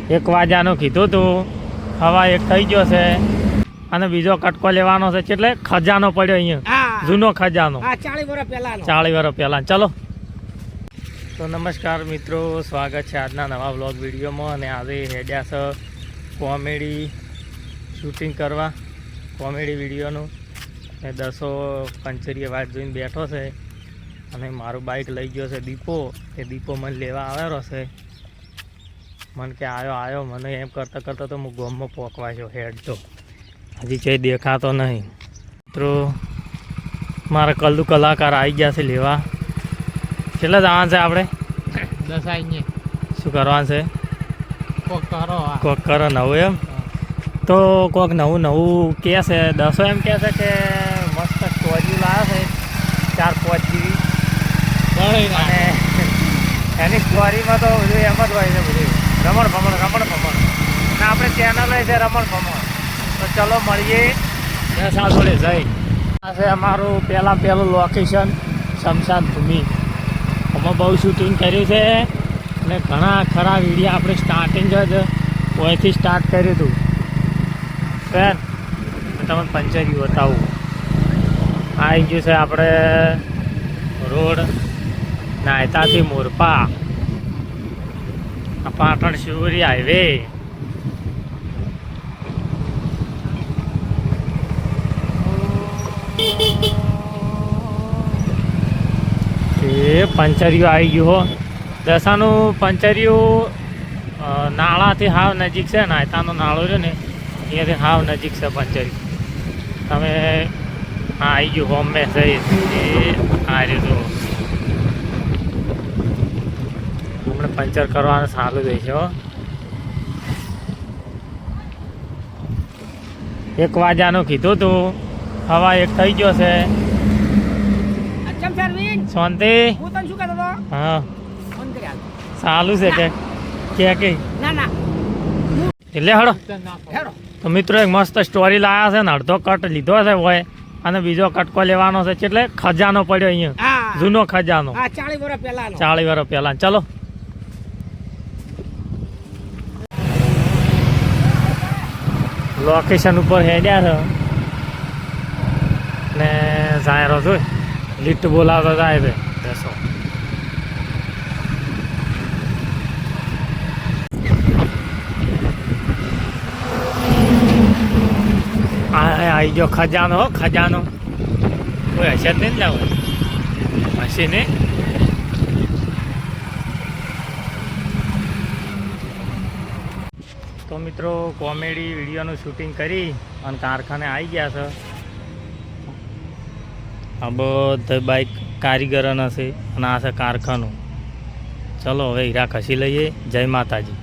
1 વાગ્યાનું કીધું હતું, હવા 1 થઈ ગયો છે અને બીજો કટકો લેવાનો છે. એટલે ખજાનો પડ્યો અહીંયા, જૂનો ખજાનો 40 વર્ષ પહેલા. ચલો તો નમસ્કાર મિત્રો, સ્વાગત છે આજના નવા વ્લોગ વિડીયોમાં. અને આજે હેડ્યા છે કોમેડી શૂટિંગ કરવા, કોમેડી વિડીયોનું. ને 10 કંચરીએ વાત જોઈને બેઠો છે અને મારું બાઇક લઈ ગયો છે દીપો. એ દીપો મને લેવા આવેલો છે. મને કે આવ્યો મને એમ કરતાં કરતાં તો હું ગોમમાં પોકવા છો હેડ તો હજી કંઈ દેખાતો નહીં. મિત્રો મારા કલ્લુ કલાકાર આવી ગયા છે લેવા. કેટલા જવાનું છે આપણે? 10 આવીને શું કરવાનું છે? કોક કરો નવું એમ. તો કોક નવું કહે છે. 10 એમ કહે છે કે મસ્ત સ્ટોરી લાવ્યો છે 4-5 જેવી. અને એની સ્ટોરીમાં તો બધું એમ જ હોય છે, બધું રમણ ભમણ. અને આપણે ચેનલ છે રમણ ભમણ. તો ચલો મળીએ 10 જોડે જઈ. આ છે અમારું પહેલું લોકેશન, શમશાન ભૂમિ. અમે બહુ શૂટિંગ કર્યું છે અને ઘણા ખરા વિડીયો આપણે સ્ટાર્ટિંગ જ અહીંથી સ્ટાર્ટ કર્યું હતું. ફેર તમને પંચરી બતાવું. આવી ગયું છે આપણે રોડ નાયતાથી મોરપા, પાટણ શિવરી હાઈવે. એ પંચરીઓ આવી ગયું હો. દશાનું પંચરીયું નાળાથી હાવ નજીક છે. નાયતાનો નાળો છે ને અહીંયાથી હાવ નજીક છે પંચરી. તમે હા આવી ગયું હોમ મેં જઈ એ આ રહ્યું. હમણાં પંચર કરવાનું સારું થઈ છે હો. 1 વાગ્યાનું કીધું હતું, હવા 1 થઈ ગયો છે. શાંતિ? હા સારું છે કે એટલે હડો. તો મિત્રો એક મસ્ત સ્ટોરી લાવ્યા છે ને અડધો કટ લીધો છે હોય અને બીજો કટકો લેવાનો છે. એટલે ખજાનો પડ્યો અહીંયા, જૂનો ખજાનો 40 વર્ષ પહેલા. ચલો લોકેશન ઉપર હેડ્યા છે ને જાયરો જોઈ લિફ્ટ બોલાવતો જાય છે. બેસો આવી ગયો ખજાનો. કોઈ હશે જ નહીં ને લાવો, હશે ને. તો મિત્રો કોમેડી વિડીયોનું શૂટિંગ કરી અને કારખાને આવી ગયા છે. આ બધા બાઇક કારીગરોના છે અને આ છે કારખાનું. ચલો હવે હીરા ખસી લઈએ. જય માતાજી.